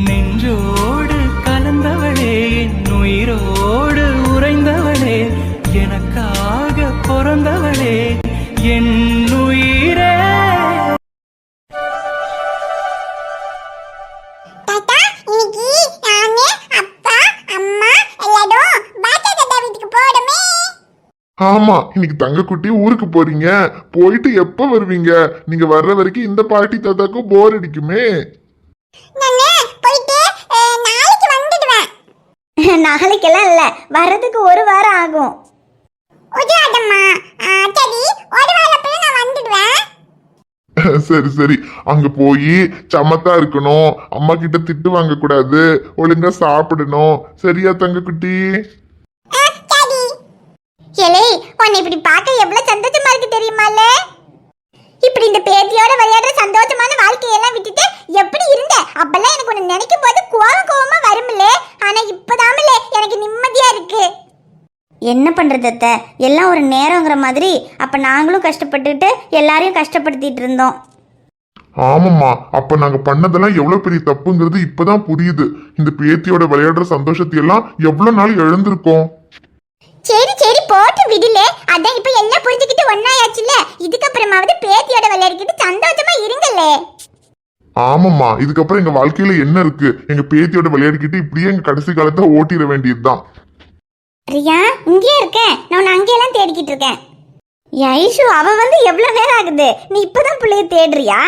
நெஞ்சோடு கலந்தவளே, என் உயிரோடு உறைந்தவளே, எனக்காக பிறந்தவளே, என் உயிரே. ஆமா, இன்னைக்கு தங்கக்குட்டி ஊருக்கு போறீங்க. போயிட்டு எப்ப வருவீங்க? நீங்க வர்ற வரைக்கும் இந்த பாட்டி தாத்தாக்கும் போர் அடிக்குமே. நாளைக்கெல்லாம் இல்ல, வர்றதுக்கு ஒரு வாரம் ஆகும். சரி சரி, அங்க போய் சமத்தா இருக்கணும், அம்மா கிட்ட திட்டு வாங்க கூடாது, ஒழுங்கா சாப்பிடணும். சரியா தங்கக்குட்டி? ஏலே, உன்னை இப்படி பார்க்க எவ்வளவு சந்தோஷமா இருக்கு தெரியுமால? இப்படி இந்த பேத்தியோட விளையாடுற சந்தோஷமான வாழ்க்கையெல்லாம் விட்டுட்டு எப்படி இருந்த? அப்பெல்லாம் எனக்கு ஒன்னு நினைக்கும் போது கோவமா வரும்ல. ஆனா இப்பதாமல எனக்கு நிம்மதியா இருக்கு. என்ன பண்றது அத்தை, எல்லாம் ஒரு நேரங்கிற மாதிரி. அப்ப நாங்களும் கஷ்டப்பட்டுட்டு எல்லாரையும் கஷ்டப்படுத்திட்டு இருந்தோம். ஆமாம்மா, அப்ப நாங்க பண்ணதெல்லாம் எவ்வளவு பெரிய தப்புங்கிறது இப்பதான் புரியுது. இந்த பேத்தியோட விளையாடுற சந்தோஷத்தை எல்லாம் எவ்வளவு நாள் இழந்திருக்கோம். சரி சரி, போட்டு விடல. அதான் இப்ப எல்லாம் புரிஞ்சுக்கிட்டு ஒன்னாயாச்சுல. இதுக்கப்புறமாவது பேத்தியோட விளையாடிக்கிட்டு சந்தோஷமா இருங்களே. ஆமாம்மா, இதுக்கப்புறம் எங்க வாழ்க்கையில என்ன இருக்கு? எங்க பேத்தியோட விளையாடிக்கிட்டு இப்படியே எங்க கடைசி காலத்தை ஓட்டிட வேண்டியதுதான். ரியா, இங்கே இருக்கேன். நான் அங்கெல்லாம் தேடிக்கிட்டு இருக்கேன். ஐஷு, அவ வந்து எவ்வளவு நேரம் ஆகுது? நீ இப்பதான் பிள்ளைய தேடுறியா?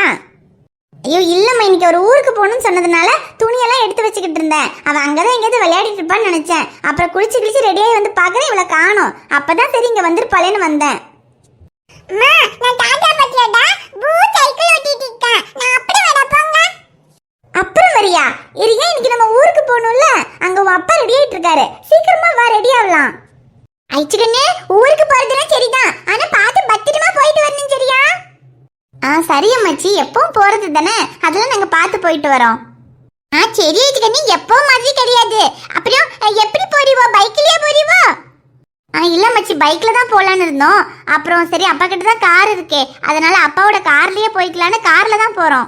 ஐயோ இல்லம்மா, இன்னைக்கு ஒரு ஊருக்கு போகணும்னு சொன்னதுனால துணியெல்லாம் எடுத்து வச்சுக்கிட்டு இருந்தேன். அவன் அங்கதான் எங்கேயாவது விளையாடிட்டு இருப்பான்னு நினைச்சேன். அப்புறம் குளிச்சு கிழிச்சு ரெடியாகி வந்து பாக்குறேன், இவளை காணோம். அப்பதான் சரி இங்க வந்திருப்பாளேன்னு வந்தேன். அப்புறம் வரியா? இரியா, இன்னைக்கு நம்ம ஊருக்கு போகணும்ல, அங்க உன் அப்பா ரெடி ஆயிட்டு இருக்காரு. சீக்கிரமா வா, ரெடி ஆகலாம். ஐச்சுக்கண்ணே, ஊருக்கு போறதுலாம் சரிதான், ஆனா பார்த்து பத்திரமா போயிட்டு வரணும், சரியா? சரியா மச்சி, எப்பவும் போறது தானே, அதெல்லாம் நாங்க பார்த்து போயிட்டு வரோம். சரி ஐச்சுக்கண்ணே, எப்பவும் மாதிரி கிடையாது. அப்புறம் எப்படி போறீவோ? பைக்லயே போறீவோ? இல்ல மச்சி, பைக்ல தான் போலான்னு இருந்தோம். அப்புறம் சரி, அப்பா கிட்ட தான் கார் இருக்கே, அதனால அப்பாவோட கார்லயே போய்க்கலான்னு கார்ல தான் போறோம்.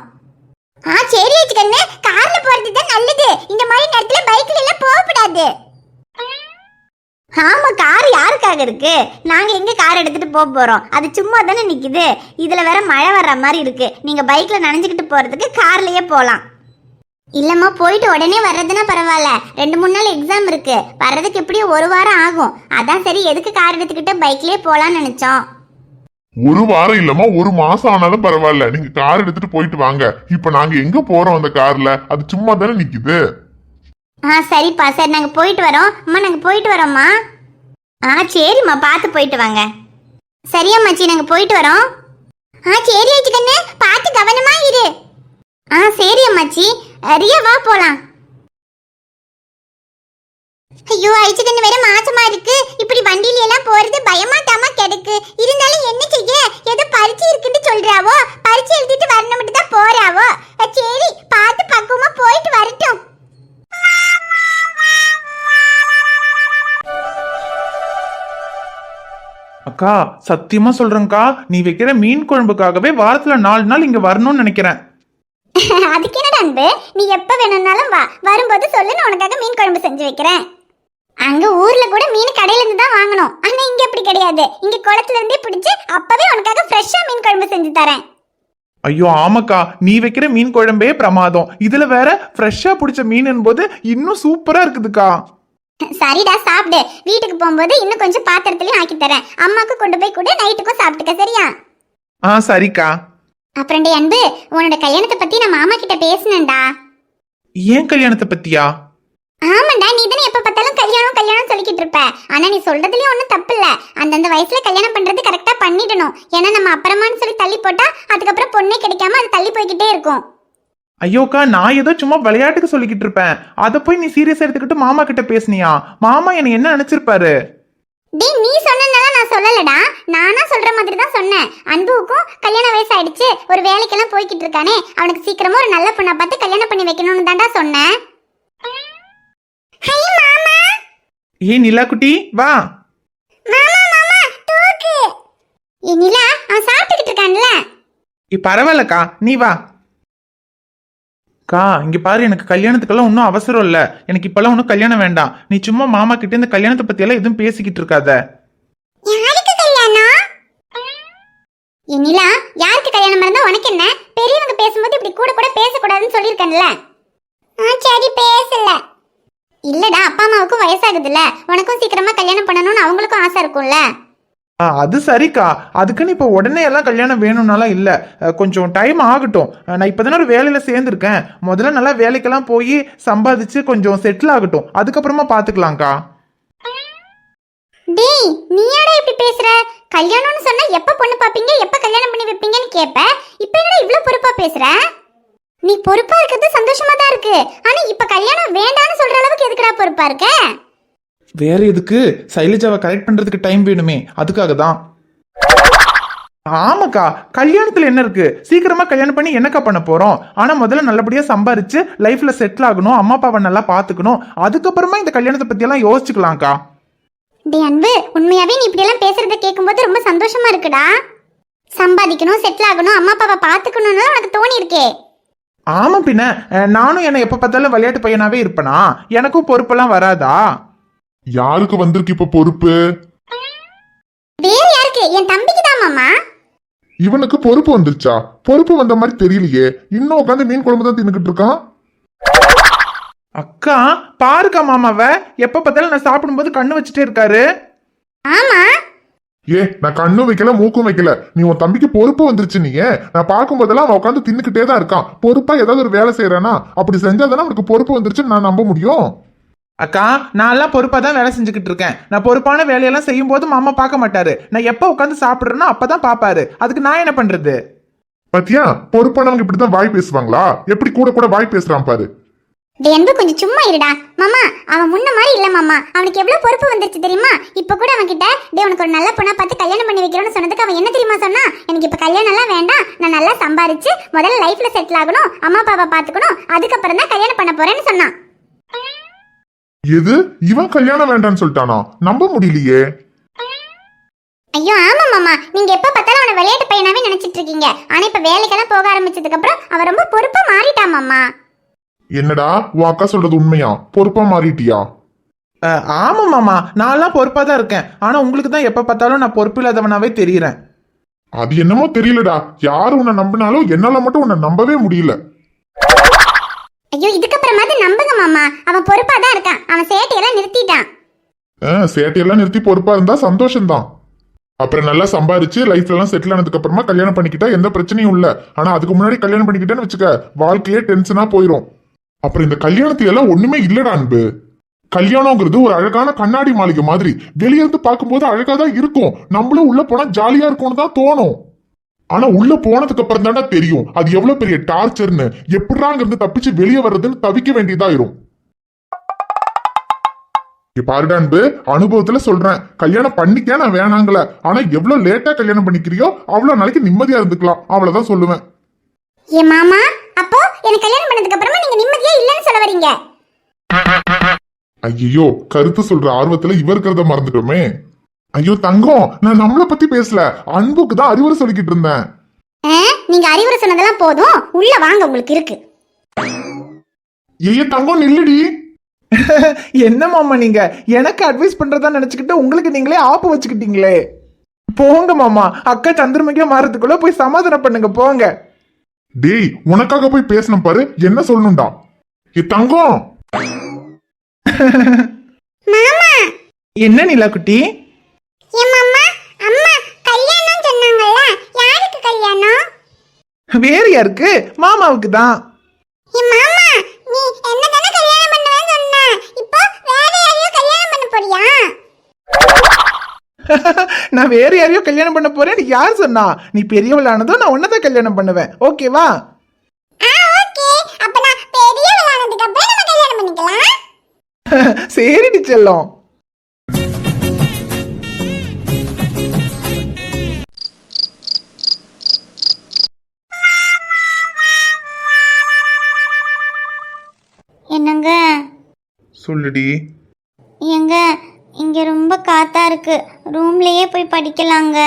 சரி ஐச்சுக்கண்ணே, கார்ல போறது தான் நல்லது. இந்த மாதிரி நேரத்துல பைக்ல எல்லாம் போகக்கூடாது. ஆமா, கார் யாருக்காக இருக்கு? நாங்க எங்க கார் எடுத்துட்டு போறோம்? அது சும்மா தானே நிக்குது. இதுல வேற மழை வர்ற மாதிரி இருக்கு. நீங்க பைக்ல நனைஞ்சுக்கிட்டு போறதுக்கு கார்லயே போலாம். இல்லம்மா, போயிட்டு உடனே வர்றதுன்னா பரவாயில்ல. 2-3 நாள் எக்ஸாம் இருக்கு, வர்றதுக்கு எப்படியும் ஒரு வாரம் ஆகும். அதான் சரி, எதுக்கு கார் எடுத்துக்கிட்டு பைக்லயே போலான்னு நினைச்சோம். ஒரு வாரம் இல்லம்மா, ஒரு மாசம் ஆனாலும் பரவாயில்ல. நீங்க கார் எடுத்துட்டு போயிட்டு வாங்க. இப்ப நாங்க எங்க போறோம் அந்த கார்ல? அது சும்மா தானே நிக்குது. சரிப்பா, சரி நாங்க போயிட்டு வரோம். அம்மா, நாங்க போயிட்டு வரோம்மா. சரிம்மா, பார்த்து போயிட்டு வாங்க. சரியா மச்சி, நாங்க போயிட்டு வரோம். சரி ஆச்சுக்கண்ணே, பார்த்து கவனமா இரு. சரி அம்மாச்சி. ரியா, வா போலாம். ஐயோ ஐச்சுக்கண்ணு, வேற மாசமா இருக்கு. இப்படி வண்டியில எல்லாம் போறது பயமாட்டாமா கிடக்கு. இருந்தாலும் என்ன செய்ய, ஏதோ பரிச்சை இருக்குன்னு சொல்றாவோ, பரிச்சை எழுதிட்டு வரணும் மட்டும் தான் போறாவோ. சரி, பார்த்து பக்குவமா போயிட்டு வரட்டும். அக்கா, சத்தியமா சொல்றேன்க்கா, நீ வைக்கிற மீன் குழம்புக்காகவே வாரத்துல 4 நாள் இங்க வரணும்னு நினைக்கிறேன். அதுக்கு என்ன அன்பு, நீ எப்ப வேணும்னாலும் வா. வரும்போது சொல்லு, நான் உனக்காக மீன் குழம்பு செஞ்சு வைக்கிறேன். அங்க ஊர்ல கூட மீன் கடையில இருந்து தான் வாங்கணும். ஆனா இங்க அப்படி கிடையாது. இங்க குளத்துல இருந்தே பிடிச்சு அப்பவே உனக்காக ஃப்ரெஷ்ஷா மீன் குழம்பு செஞ்சு தரேன். ஐயோ ஆமாக்கா, நீ வைக்கிற மீன் குழம்பே பிரமாதம். இதுல வேற ஃப்ரெஷ்ஷா பிடிச்ச மீன் போது இன்னும் சூப்பரா இருக்குதுக்கா. சரிடா, சாப்பிடு. வீட்டுக்கு போகும்போது இன்னும் கொஞ்சம் பாத்திரத்துலயும் ஆக்கி தரேன். அம்மாக்கு கொண்டு போய் கூட நைட்டுக்கும் சாப்பிட்டுக்க, சரியா? சரிக்கா. அப்புறம் அன்பு, உன்னோட கல்யாணத்தை பத்தி நான் மாமா கிட்ட பேசினேன்டா. ஏன் கல்யாணத்தை பத்தியா? ஆமாண்டா, நீ தானே எப்ப பார்த்தாலும் கல்யாணம் கல்யாணம் சொல்லிக்கிட்டு இருப்ப. ஆனா நீ சொல்றதுலயும் ஒன்னும் தப்பு இல்ல. அந்தந்த வயசுல கல்யாணம் பண்றது கரெக்டா பண்ணிடணும். ஏன்னா நம்ம அப்புறமான்னு சொல்லி தள்ளி போட்டா அதுக்கப்புறம் பொண்ணே கிடைக்காம அது தள்ளி போய்கிட்டே இருக்கும். ஐயோக்கா, நான் ஏதோ சும்மா விளையாட்டுக்கு சொல்லிக்கிட்டு இருப்பேன். அதை போய் நீ சீரியஸ் எடுத்துக்கிட்டு மாமா கிட்ட பேசுனியா? மாமா என்ன நினைச்சிருப்பாரு? டேய், நீ சொன்னனால நான் சொல்லலடா. நானா சொல்ற மாதிரி தான் சொன்னேன். அன்புவுக்கும் கல்யாண வயசு ஆயிடுச்சு, ஒரு வேலைக்கெல்லாம் போய்கிட்டு இருக்கானே, அவனுக்கு சீக்கிரமா ஒரு நல்ல பொண்ணை பார்த்து கல்யாணம் பண்ணி வைக்கணும்னு தான்டா சொன்னேன். ஹை மாமா. நிலா குட்டி, வா. மாமா மாமா, தூக்கு. நிலா, அவன் சாப்பிட்டுக்கிட்டு இருக்கான்ல. பரவாயில்லக்கா, நீ வா. அக்கா இங்க பாரு, எனக்கு கல்யாணத்துக்கெல்லாம் ஒன்றும் அவசரம் இல்ல. எனக்கு இப்பெல்லாம் ஒன்றும் கல்யாணம் வேண்டாம். நீ சும்மா மாமா கிட்ட இந்த கல்யாணத்தை பத்தி எல்லாம் எதுவும் பேசிக்கிட்டு இருக்காத. யாருக்கு கல்யாணம்? இனிலா, யாருக்கு கல்யாணம் இருந்தா உனக்கு என்ன? பெரியவங்க பேசும்போது இப்படி கூட கூட பேசக்கூடாதுன்னு சொல்லியிருக்கேன்ல. சரி பேசல. இல்லடா, அப்பா அம்மாவுக்கும் வயசாகுதுல்ல, உனக்கும் சீக்கிரமா கல்யாணம் பண்ணணும்னு அவங்களுக்கும் ஆசை இருக்கும்ல. அது சரிக்கா, அதுக்குன்னு இப்போ உடனே எல்லாம் கல்யாணம் வேணும்னாலாம் இல்லை. கொஞ்சம் டைம் ஆகட்டும். நான் இப்போதானே ஒரு வேலையில் சேர்ந்துருக்கேன். முதல்ல நல்லா வேலைக்கெல்லாம் போய் சம்பாதிச்சு கொஞ்சம் செட்டில் ஆகட்டும், அதுக்கப்புறமா பார்த்துக்கலாம்க்கா. டேய், நீ யாரா இப்படி பேசுற? கல்யாணம்னு சொன்னா எப்ப பொண்ணு பாப்பீங்க, எப்ப கல்யாணம் பண்ணி வைப்பீங்கன்னு கேப்ப. இப்போ என்னடா இவ்ளோ பொறுப்பா பேசுற? நீ பொறுப்பா இருக்கிறது சந்தோஷமா தான் இருக்கு. ஆனா இப்ப கல்யாணம் வேண்டாம்னு சொல்ற அளவுக்கு எதுக்குடா பொறுப்பா இருக்க? வேற எதுக்கு? சைலஜாவை கரெக்ட் பண்றதுக்கு டைம் வேணுமே, அதுக்காக தான். ஆமாக்கா, கல்யாணத்துல என்ன இருக்கு? சீக்கிரமா கல்யாணம் பண்ணி என்னக்கா பண்ண போறோம்? ஆனா முதல்ல நல்லபடியா சம்பாரிச்சு லைஃப்ல செட்டில் ஆகணும், அம்மா அப்பாவை நல்லா பாத்துக்கணும், அதுக்கப்புறமா இந்த கல்யாணத்தை பத்தி எல்லாம் யோசிச்சுக்கலாம்க்கா. டேய் அன்பு, உண்மையாவே நீ இப்படி எல்லாம் பேசுறத கேட்கும்போது ரொம்ப சந்தோஷமா இருக்குடா. சம்பாதிக்கணும், செட்டில் ஆகணும், அம்மா அப்பாவை பாத்துக்கணும்னு உனக்கு தோணி இருக்கே. ஆமா பின்ன, நானும் என்ன எப்ப பார்த்தாலும் விளையாட்டு பையனாவே இருப்பனா? எனக்கும் பொறுப்பெல்லாம் வராதா? யாருக்கு வந்திருக்கு இப்ப பொறுப்பு? வேற யாருக்கு? என் தம்பிக்கு தான் மாமா. இவனுக்கு பொறுப்பு வந்துருச்சா? பொறுப்பு வந்த மாதிரி தெரியலையே. இன்னும் உட்காந்து மீன் குழம்பு தான் தின்னுக்கிட்டு இருக்கான். அக்கா பாருக்கா, மாமாவை எப்ப பார்த்தாலும் நான் சாப்பிடும்போது கண்ணு வச்சுட்டே இருக்காரு. ஆமா, நான் கண்ணும் வைக்கல மூக்கும் வைக்கல. நீ உன் தம்பிக்கு பொறுப்பு வந்துருச்சு. நீ நான் பார்க்கும் போதெல்லாம் அவன் உட்காந்து தின்னுக்கிட்டே தான் இருக்கான். பொறுப்பா ஏதாவது ஒரு வேலை செய்யறானா? அப்படி செஞ்சாதானே அவனுக்கு பொறுப்பு வந்துருச்சுன்னு நான் நம்ப முடியும். அக்கா, நான் எல்லாம் பொறுப்பா தான் வேலை செஞ்சுக்கிட்டு இருக்கேன். நான் பொறுப்பான வேலையெல்லாம் செய்யும் போது மாமா பார்க்க மாட்டாரு. நான் எப்ப உட்காந்து சாப்பிடுறேனோ அப்பதான் பாப்பாரு. அதுக்கு நான் என்ன பண்றது? பாத்தியா, பொறுப்பானவங்க இப்படிதான் வாய் பேசுவாங்களா? எப்படி கூட கூட வாய் பேசுறான் பாரு. டேய் அன்பு, கொஞ்சம் சும்மா இருடா மாமா. அவன் முன்ன மாதிரி இல்ல மாமா. அவனுக்கு எவ்வளவு பொறுப்பு வந்துருச்சு தெரியுமா? இப்ப கூட அவன் கிட்ட டேய் உனக்கு ஒரு நல்ல பொண்ணா பார்த்து கல்யாணம் பண்ணி வைக்கிறோம்னு சொன்னதுக்கு அவன் என்ன தெரியுமா சொன்னா? எனக்கு இப்ப கல்யாணம் எல்லாம் வேண்டாம், நான் நல்லா சம்பாரிச்சு முதல்ல லைஃப்ல செட்டில் ஆகணும், அம்மா அப்பாவை பாத்துக்கணும், அதுக்கப்புறம் தான் கல்யாணம் பண்ண போறேன்னு சொன்னான். எது? இவன் கல்யாணம் வேண்டான்னு சொல்லிட்டானா? நம்ப முடியலையே. ஐயோ ஆமா மாமா, நீங்க எப்ப பார்த்தாலும் அவனை விளையாட்டு பையனாவே நினைச்சிட்டு இருக்கீங்க. ஆனா இப்ப வேலைக்கெல்லாம் போக ஆரம்பிச்சதுக்கு அப்புறம் அவன் ரொம்ப பொறுப்பா மாறிட்டான் மாமா. என்னடா உன் அக்கா சொல்றது உண்மையா? பொறுப்பா மாறிட்டியா? ஆமா மாமா, நான் எல்லாம் பொறுப்பா தான் இருக்கேன். ஆனா உங்களுக்கு தான் எப்ப பார்த்தாலும் நான் பொறுப்பு இல்லாதவனாவே தெரியுறேன். அது என்னமோ தெரியலடா. யாரு உன்னை நம்பினாலும் என்னால மட்டும் உன்னை நம்பவே முடியல. ஐயோ, இதுக்கப்புறமாவது நம்புங்க மாமா. அவன் பொறுப்பா தான் இருக்கான். அவன் சேட்டையெல்லாம் நிறுத்திட்டான். சேட்டையெல்லாம் நிறுத்தி பொறுப்பா இருந்தா சந்தோஷம்தான். அப்புறம் நல்லா சம்பாரிச்சு லைஃப்ல எல்லாம் செட்டில் ஆனதுக்கு அப்புறமா கல்யாணம் பண்ணிக்கிட்டா எந்த பிரச்சனையும் இல்ல. ஆனா அதுக்கு முன்னாடி கல்யாணம் பண்ணிக்கிட்டேன்னு வச்சுக்க, வாழ்க்கையே டென்ஷனா போயிரும். அப்புறம் இந்த கல்யாணத்தையெல்லாம் ஒண்ணுமே இல்லடா அன்பு. கல்யாணம்ங்கிறது ஒரு அழகான கண்ணாடி மாளிகை மாதிரி. வெளியே இருந்து பார்க்கும்போது அழகா தான் இருக்கும். நம்மளும் உள்ள போனா ஜாலியா இருக்கும்னு தான் தோணும். ஆனா உள்ள போனதுக்கு அப்புறம் தான்டா தெரியும் அது எவ்வளவு பெரிய டார்ச்சர்னு. எப்படிறாங்க இருந்து தப்பிச்சு வெளியே வர்றதுன்னு தவிக்க வேண்டியதாயிரும். பாருடா அன்பு, அனுபவத்துல சொல்றேன். கல்யாணம் பண்ணிக்க நான் வேணாங்கல. ஆனா எவ்வளவு லேட்டா கல்யாணம் பண்ணிக்கிறியோ அவ்வளவு நாளைக்கு நிம்மதியா இருந்துக்கலாம். அவ்வளவுதான் சொல்லுவேன். ஏ மாமா, அப்போ எனக்கு கல்யாணம் பண்ணதுக்கு அப்புறமா நீங்க நிம்மதியா இல்லன்னு சொல்ல வரீங்க? ஐயோ, கருத்து சொல்ற ஆர்வத்துல இவ இருக்கிறத மறந்துட்டோமே. ஐயோ தங்கம், நான் நம்மள பத்தி பேசல, அன்புக்கு தான் அறிவுரை சொல்லிக்கிட்டு இருந்தேன். நீங்க அறிவுரை சொன்னதெல்லாம் போதும், உள்ள வாங்க, உங்களுக்கு இருக்கு. ஏய் தங்கம் நில்லுடி. என்ன மாமா நீங்க எனக்கு அட்வைஸ் பண்றதா நினைச்சுக்கிட்டு உங்களுக்கு நீங்களே ஆப்பு வச்சுக்கிட்டீங்களே. போங்க மாமா, அக்கா சந்திரமுகியா மாறதுக்குள்ள போய் சமாதானம் பண்ணுங்க போங்க. டேய், உனக்காக போய் பேசணும் பாரு, என்ன சொல்லணும்டா. ஏ தங்கம். மாமா. என்ன நிலா குட்டி? ஏ மாமா, அம்மா கல்யாணம் சொன்னாங்கல்ல, யாருக்கு கல்யாணம்? வேற யாருக்கு? மாமாவுக்கு தான். ஏ மாமா, நீ என்ன தான கல்யாணம் பண்ணுவேன்னு சொன்ன, இப்போ வேற யாரையோ கல்யாணம் பண்ண போறியா? நான் வேற யாரையோ கல்யாணம் பண்ண போறேன்னு யார் சொன்னா? நீ பெரியவளானதும் நான் உன்னதான் கல்யாணம் பண்ணுவேன், ஓகேவா? ஓகே, அப்ப நான் பெரியவளானதுக்கு அப்புறம் நம்ம கல்யாணம் பண்ணிக்கலாம். சரிடி செல்லம். என்னங்க? சொல்லுடி. எங்க இங்க ரொம்ப காத்தா இருக்கு, ரூம்லயே போய் படிக்கலாங்க.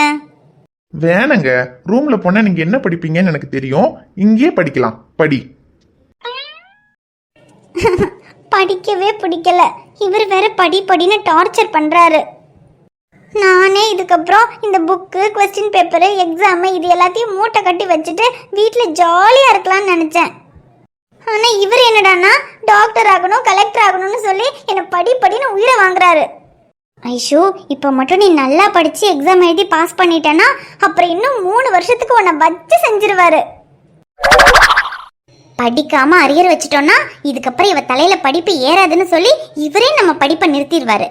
வேணங்க, ரூம்ல போனா நீங்க என்ன படிப்பீங்கன்னு எனக்கு தெரியும். இங்கேயே படிக்கலாம், படி. படிக்கவே பிடிக்கல. இவர் வேற படின்னு டார்ச்சர் பண்றாரு. நானே இதுக்கப்புறம் இந்த புக்கு, கொஸ்டின் பேப்பரு, எக்ஸாமு இது எல்லாத்தையும் மூட்டை கட்டி வச்சுட்டு வீட்டில் ஜாலியாக இருக்கலாம்னு நினச்சேன். ஆனால் இவர் என்னடான்னா டாக்டர் ஆகணும், கலெக்டர் ஆகணும்னு சொல்லி என்னை படின்னு உயிரை வாங்குறாரு. ஐஷோ, இப்போ மட்டும் நீ நல்லா படித்து எக்ஸாம் எழுதி பாஸ் பண்ணிட்டேன்னா அப்புறம் இன்னும் 3 வருஷத்துக்கு உன்னை வச்சு செஞ்சிருவாரு. படிக்காம அரியர் வச்சிட்டோம்னா இதுக்கப்புறம் இவ தலையில படிப்பு ஏறாதுன்னு சொல்லி இவரே நம்ம படிப்பை நிறுத்திடுவாரு.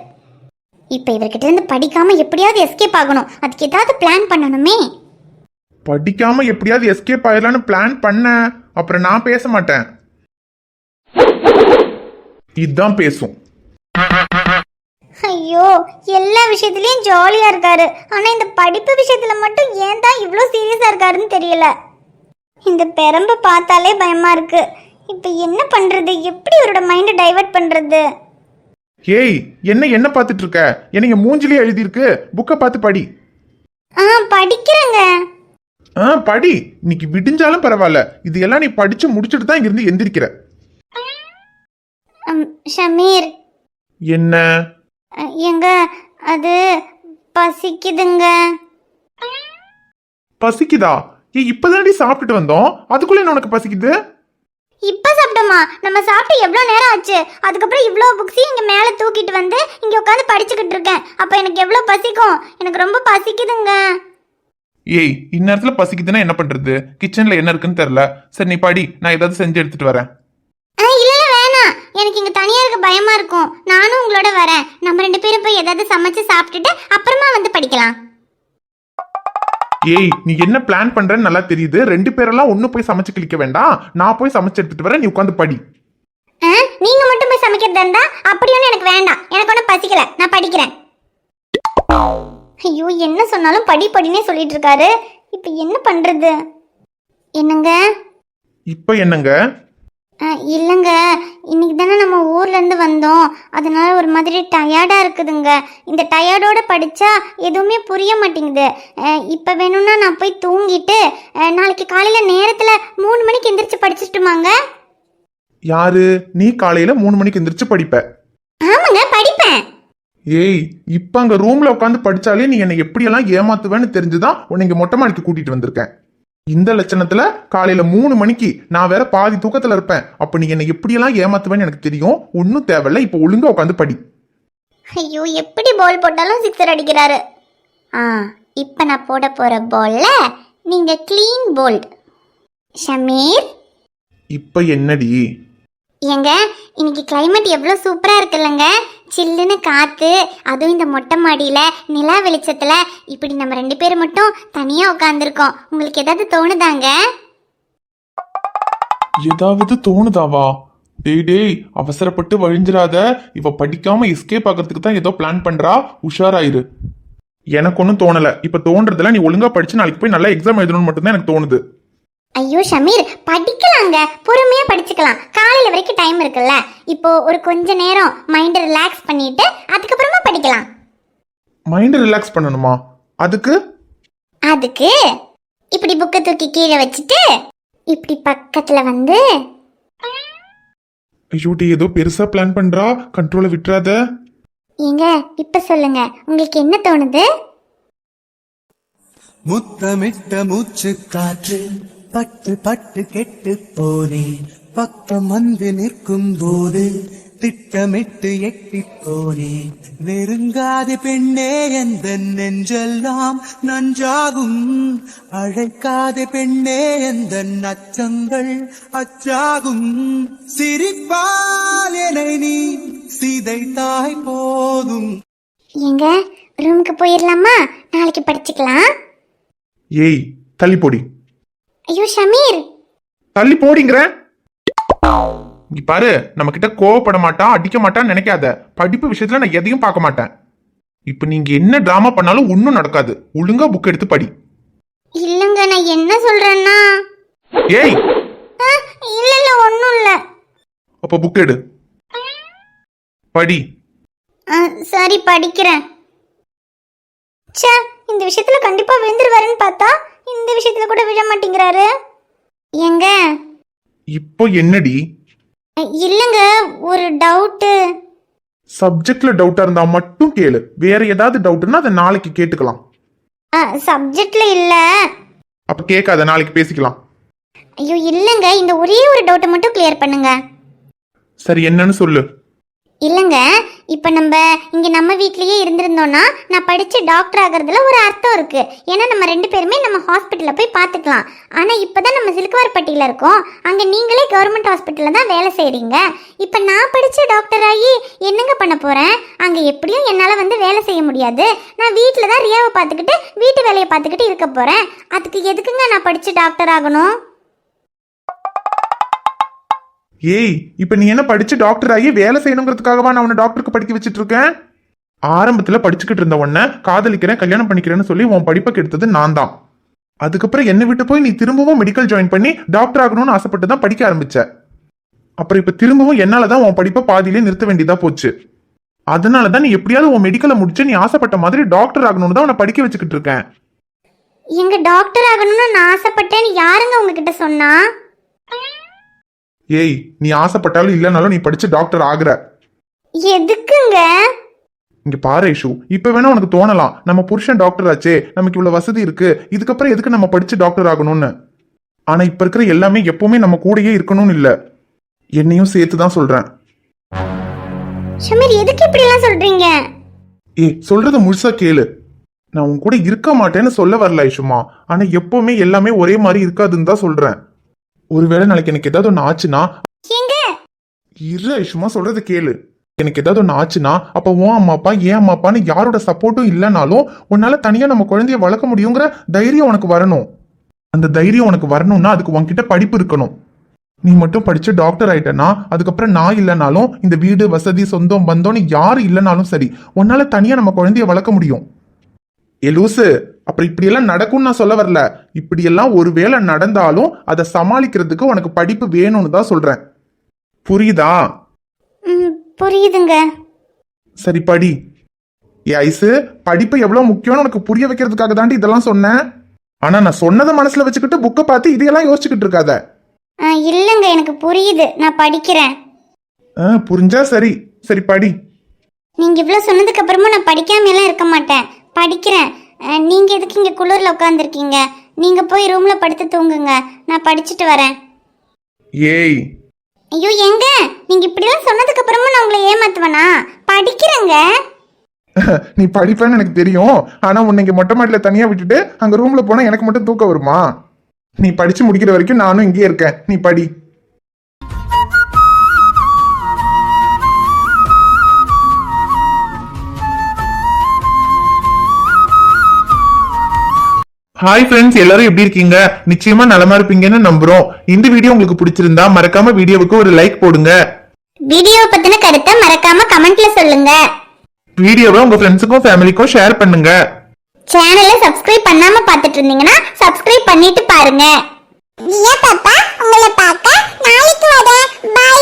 இப்ப இவர்கிட்ட இருந்து படிக்காம எப்படியாவது எஸ்கேப் ஆகணும். அதுக்கு ஏதாவது பிளான் பண்ணணுமே. படிக்காம எப்படியாவது எஸ்கேப் ஆயிடலான்னு பிளான் பண்ண, அப்புறம் நான் பேச மாட்டேன். இதுதான் பேசும். ஐயோ, எல்லா விஷயத்துலயும் ஜாலியா இருக்காரு. ஆனா இந்த படிப்பு விஷயத்துல மட்டும் ஏன் தான் இவ்வளோ சீரியஸா இருக்காருன்னு தெரியல. இந்த பெரம்பை பார்த்தாலே பயமா இருக்கு. இப்ப என்ன பண்றது? எப்படி இவரோட மைண்டை டைவர்ட் பண்றது? ஏய், என்ன பார்த்துட்டு இருக்க? எனக்கு மூஞ்சிலே எழுதி இருக்கு, புக்கை பார்த்து படி. படிக்கிறேங்க. படி. இன்னைக்கு விடிஞ்சாலும் பரவாயில்ல, இது எல்லாம் நீ படிச்சு முடிச்சுட்டு தான் இங்கிருந்து எந்திரிக்கிற. ஷமீர். என்ன? எங்க அது பசிக்குதுங்க. பசிக்குதா? இப்பதானடி சாப்பிட்டுட்டு வந்தோம், அதுக்குள்ள என்ன உனக்கு பசிக்குது? இப்ப சாப்பிட்டோமா? நம்ம சாப்பிட்டு எவ்வளவு நேரம் ஆச்சு? அதுக்கப்புறம் இவ்வளவு புக்ஸையும் இங்க மேல தூக்கிட்டு வந்து இங்க உட்காந்து படிச்சுக்கிட்டு இருக்கேன். அப்ப எனக்கு எவ்வளவு பசிக்கும்? எனக்கு ரொம்ப பசிக்குதுங்க. ஏய், இந்நேரத்துல பசிக்குதுன்னா என்ன பண்றது? கிச்சன்ல என்ன இருக்குன்னு தெரியல. சரி, நீ படி, நான் ஏதாவது செஞ்சு எடுத்துட்டு வரேன். இல்ல வேணாம், எனக்கு இங்க தனியா இருக்க பயமா இருக்கும். நானும் உங்களோட வரேன். நம்ம 2 பேரும் போய் ஏதாவது சமைச்சு சாப்பிட்டுட்டு அப்புறமா வந்து படிக்கலாம். ஏய், நீ என்ன பிளான் பண்றன்னு நல்லா தெரியுது. 2 பேரெல்லாம் ஒண்ணு போய் சமைச்சு கிளிக்க வேண்டாம். நான் போய் சமைச்சு எடுத்துட்டு வரேன், நீ உட்காந்து படி. நீங்க மட்டும் போய் சமைக்கிறதா இருந்தா அப்படி ஒன்றும் எனக்கு வேண்டாம். எனக்கு ஒன்றும் பசிக்கல, நான் படிக்கிறேன். ஐயோ, என்ன சொன்னாலும் படினே சொல்லிட்டு இருக்காரு. இப்ப என்ன பண்றது? என்னங்க? இப்ப என்னங்க? இல்லைங்க, இன்னைக்கு தானே நம்ம ஊர்ல இருந்து வந்தோம். அதனால ஒரு மாதிரி டயர்டா இருக்குதுங்க. இந்த டயர்டோட படிச்சா எதுவுமே புரிய மாட்டேங்குது. இப்ப வேணும்னா நான் போய் தூங்கிட்டு நாளைக்கு காலையில நேரத்துல 3 மணிக்கு எந்திரிச்சு படிச்சுட்டுமாங்க? யாரு நீ? காலையில 3 மணிக்கு எந்திரிச்சு படிப்ப? ஆமாங்க, படிப்பேன். ஏய், இப்ப அங்க ரூம்ல உட்காந்து படிச்சாலே நீ என்னை எப்படியெல்லாம் ஏமாத்துவேன்னு தெரிஞ்சுதான் உன்னை இங்க மொட்டை மாடிக்கு கூட்டிட்டு வந்திருக்கேன். இந்த லட்சணத்துல காலையில 3 மணிக்கு நான் வேற பாதி தூக்கத்துல இருப்பேன். அப்ப நீ என்னை எப்படியெல்லாம் ஏமாத்துவேன்னு எனக்கு தெரியும். ஒன்னும் தேவையில்ல, இப்ப ஒழுங்கா உட்காந்து படி. ஐயோ, எப்படி பால் போட்டாலும் 6 அடிக்கிறாரு. இப்ப நான் போட போற பால்ல நீங்க கிளீன் போல்ட். ஷமீர். இப்ப என்னடி? ஏங்க, இன்னைக்கு கிளைமேட் எவ்வளோ சூப்பரா இருக்குல்லங்க. சில்லுன்னு காத்து, அதுவும் இந்த மொட்டை மாடியில நிலா வெளிச்சத்துல இப்படி நம்ம 2 பேரும் மட்டும் தனியா உட்காந்துருக்கோம். உங்களுக்கு ஏதாவது தோணுதாங்க? ஏதாவது தோணுதாவா? டேய், அவசரப்பட்டு வழிஞ்சிராத. இவ படிக்காம எஸ்கேப் ஆகிறதுக்கு தான் ஏதோ பிளான் பண்றா, உஷாராயிரு. எனக்கு ஒன்றும் தோணல. இப்ப தோன்றதுல நீ ஒழுங்கா படிச்சு நாளைக்கு போய் நல்லா எக்ஸாம் எழுதணும்னு மட்டும்தான் எனக்கு தோணுது. ஐயோ ஷமீர், படிக்கலாங்க, பொறுமையா படிச்சுக்கலாம். காலையில வரைக்கும் டைம் இருக்குல்ல. இப்போ ஒரு கொஞ்ச நேரம் மைண்டை ரிலாக்ஸ் பண்ணிட்டு அதுக்கப்புறமா படிக்கலாம். மைண்டை ரிலாக்ஸ் பண்ணணுமா? அதுக்கு இப்படி புக்கை தூக்கி கீழே வச்சுட்டு இப்படி பக்கத்துல வந்து. ஐயோடி, ஏதோ பெருசா பிளான் பண்றா, கண்ட்ரோலை விட்டுறாத. ஏங்க, இப்ப சொல்லுங்க, உங்களுக்கு என்ன தோணுது? முத்தமிட்ட மூச்சு காற்று பட்டு பட்டு கெட்டு போனே, பக்கம் வந்து நிற்கும் போது திட்டமிட்டு எட்டி போனே. நெருங்காத பெண்ணே எந்த நெஞ்செல்லாம் நஞ்சாகும், அழைக்காத பெண்ணே எந்த அச்சங்கள் அச்சாகும். சிரிப்பால் என்னை நீ சிதைத்தாய் போதும். ஏங்க, ரூமுக்கு போயிடலாமா? நாளைக்கு படிச்சுக்கலாம். ஏய், தள்ளி போடி. ஐயோ ஷமீர், தள்ளி போடிங்கிற. இங்க பாரு, நம்ம கிட்ட கோவப்பட மாட்டான், அடிக்க மாட்டான்னு நினைக்காத. படிப்பு விஷயத்துல நான் எதையும் பார்க்க மாட்டேன். இப்ப நீங்க என்ன டிராமா பண்ணாலும் ஒன்னும் நடக்காது. ஒழுங்கா புக் எடுத்து படி. இல்லங்க, நான் என்ன சொல்றேன்னா. ஏய், இல்ல ஒண்ணும் இல்ல. அப்ப புக் எடு, படி. சரி, படிக்கிறேன். ச்சே, இந்த விஷயத்துல கண்டிப்பா விழுந்துருவாருன்னு பார்த்தா இந்த விஷயத்துல கூட விழ மாட்டேங்கிறாரு. ஏங்க, இப்போ என்னடி? இல்லைங்க, ஒரு டவுட்டு. சப்ஜெக்ட்ல டவுட்டா இருந்தா மட்டும் கேளு, வேற ஏதாவது டவுட்னா அதை நாளைக்கு கேட்டுக்கலாம். சப்ஜெக்ட்ல இல்ல. அப்ப கேட்காத, நாளைக்கு பேசிக்கலாம். ஐயோ இல்லைங்க, இந்த ஒரே ஒரு டவுட்டை மட்டும் கிளியர் பண்ணுங்க. சரி, என்னன்னு சொல்லு. இல்லைங்க, இப்போ நம்ம வீட்லயே இருந்திருந்தோம்னா நான் படித்து டாக்டர் ஆகிறதுல ஒரு அர்த்தம் இருக்குது. ஏன்னா நம்ம 2 பேருமே நம்ம ஹாஸ்பிட்டலில் போய் பார்த்துக்கலாம். ஆனால் இப்போ தான் நம்ம சிலுக்குவார்பட்டியில் இருக்கோம். அங்கே நீங்களே கவர்மெண்ட் ஹாஸ்பிட்டலில் தான் வேலை செய்கிறீங்க. இப்போ நான் படித்த டாக்டர் ஆகி என்னங்க பண்ண போகிறேன்? அங்கே எப்படியும் என்னால் வேலை செய்ய முடியாது. நான் வீட்டில் தான் ரியாவை பார்த்துக்கிட்டு வீட்டு வேலையை பார்த்துக்கிட்டு இருக்க போகிறேன். அதுக்கு எதுக்குங்க நான் படித்து டாக்டர் ஆகணும்? ஏய், இப்ப நீ என்ன படிச்சு டாக்டர் ஆகி வேலை செய்யணுங்கிறதுக்காகவா நான் உன்னை டாக்டருக்கு படிக்க வச்சிட்டு இருக்கேன்? ஆரம்பத்துல படிச்சுக்கிட்டு இருந்த உன்னை காதலிக்கிறேன், கல்யாணம் பண்ணிக்கிறேன்னு சொல்லி உன் படிப்பை கெடுத்தது நான் தான். அதுக்கப்புறம் என்ன விட்டு போய் நீ திரும்பவும் மெடிக்கல் ஜாயின் பண்ணி டாக்டர் ஆகணும்னு ஆசைப்பட்டு தான் படிக்க ஆரம்பிச்ச. அப்புறம் இப்ப திரும்பவும் என்னாலதான் உன் படிப்பை பாதியிலே நிறுத்த வேண்டியதா போச்சு. அதனாலதான் நீ எப்படியாவது உன் மெடிக்கலை முடிச்சு நீ ஆசைப்பட்ட மாதிரி டாக்டர் ஆகணும்னு தான் உன்னை படிக்க வச்சுக்கிட்டு இருக்கேன். எங்க டாக்டர் ஆகணும்னு நான் ஆசைப்பட்டேன்னு யாருங்க உங்ககிட்ட சொன்னா? ஏய், நீ ஆசைப்பட்டாலும் இல்லைனாலும் நீ படிச்சு டாக்டர் ஆகுற. எதுக்குங்க? இங்க பாரு ஐஷு, இப்ப வேணா உனக்கு தோணலாம் நம்ம புருஷன் டாக்டர் ஆச்சே, நமக்கு இவ்வளவு வசதி இருக்கு, இதுக்கப்புறம் எதுக்கு நம்ம படிச்சு டாக்டர் ஆகணும்னு. ஆனா இப்ப இருக்கிற எல்லாமே எப்பவுமே நம்ம கூடயே இருக்கணும்னு இல்ல, என்னையும் சேர்த்து தான் சொல்றேன். ஷமீர், எதுக்கு இப்படி எல்லாம் சொல்றீங்க? சொல்றத முழுசா கேளு. நான் உன் கூட இருக்க மாட்டேன்னு சொல்ல வரல ஐஷுமா, ஆனா எப்பவுமே எல்லாமே ஒரே மாதிரி இருக்காதுன்னு தான் சொல்றேன். ஒருவேளை நாளைக்கு எனக்கு ஏதாவது ஒன்று ஆச்சுன்னா, இரு ஐஷுமா சொல்றது கேளு. எனக்கு ஏதாவது ஒன்று ஆச்சுன்னா அப்ப உன் அம்மா அப்பா ஏன் அம்மா அப்பான்னு யாரோட சப்போர்ட்டும் இல்லைனாலும் உன்னால தனியா நம்ம குழந்தைய வளர்க்க முடியுங்கிற தைரியம் உனக்கு வரணும். அந்த தைரியம் உனக்கு வரணும்னா அதுக்கு உன்கிட்ட படிப்பு இருக்கணும். நீ மட்டும் படிச்சு டாக்டர் ஆயிட்டனா அதுக்கப்புறம் நான் இல்லைனாலும் இந்த வீடு வசதி சொந்தம் பந்தம்னு யாரு இல்லைனாலும் சரி உன்னால தனியா நம்ம குழந்தைய வளர்க்க முடியும். லூசு, அப்புறம் இப்படியெல்லாம் நடக்கும்னு நான் சொல்ல வரல. இப்படியெல்லாம் ஒருவேளை நடந்தாலும் அதை சமாளிக்கிறதுக்கு உனக்கு படிப்பு வேணும்னு தான் சொல்றேன். புரியுதா? புரியுதுங்க. சரி, படி. ஐசு, படிப்பு எவ்வளவு முக்கியம்னு உனக்கு புரிய வைக்கிறதுக்காக தாண்டி இதெல்லாம் சொன்னேன். ஆனா நான் சொன்னதை மனசுல வச்சுக்கிட்டு புக்கை பார்த்து இதையெல்லாம் யோசிச்சுக்கிட்டு இருக்காத. இல்லங்க, எனக்கு புரியுது, நான் படிக்கிறேன். புரிஞ்சா சரி. சரி, படி. நீங்க இவ்வளவு சொன்னதுக்கு அப்புறமா நான் படிக்காம எல்லாம் இருக்க மாட்டேன், படிக்கிறேன். நீங்க எதுக்கு இங்க குளிர்ல உட்காந்துருக்கீங்க? நீங்க போய் ரூம்ல படுத்து தூங்குங்க, நான் படிச்சுட்டு வரேன். ஏய், ஐயோ எங்க, நீங்க இப்படிலாம் சொன்னதுக்கு அப்புறமா நான் உங்களை ஏமாத்துவேனா? படிக்கிறேங்க. நீ படிப்பேன்னு எனக்கு தெரியும். ஆனா உன்னை இங்க மொட்டை மாடியில தனியா விட்டுட்டு அங்க ரூம்ல போனா எனக்கு மட்டும் தூக்கம் வருமா? நீ படிச்சு முடிக்கிற வரைக்கும் நானும் இங்கேயே இருக்கேன், நீ படி. ஹாய் ஃப்ரெண்ட்ஸ், எல்லாரும் எப்படி இருக்கீங்க? நிச்சயமா நலமா இருப்பீங்கன்னு நம்புறோம். இந்த வீடியோ உங்களுக்கு பிடிச்சிருந்தா மறக்காம வீடியோவுக்கு ஒரு லைக் போடுங்க. வீடியோ பத்தின கருத்தை மறக்காம கமெண்ட்ல சொல்லுங்க. வீடியோவை உங்க ஃப்ரெண்ட்ஸுக்கும் ஃபேமிலிக்கும் ஷேர் பண்ணுங்க. சேனலை சப்ஸ்கிரைப் பண்ணாம பார்த்துட்டு இருந்தீங்கன்னா சப்ஸ்கிரைப் பண்ணிட்டு பாருங்க. பாப்பா, உங்களை பார்க்க நாளைக்கு வரேன். பை.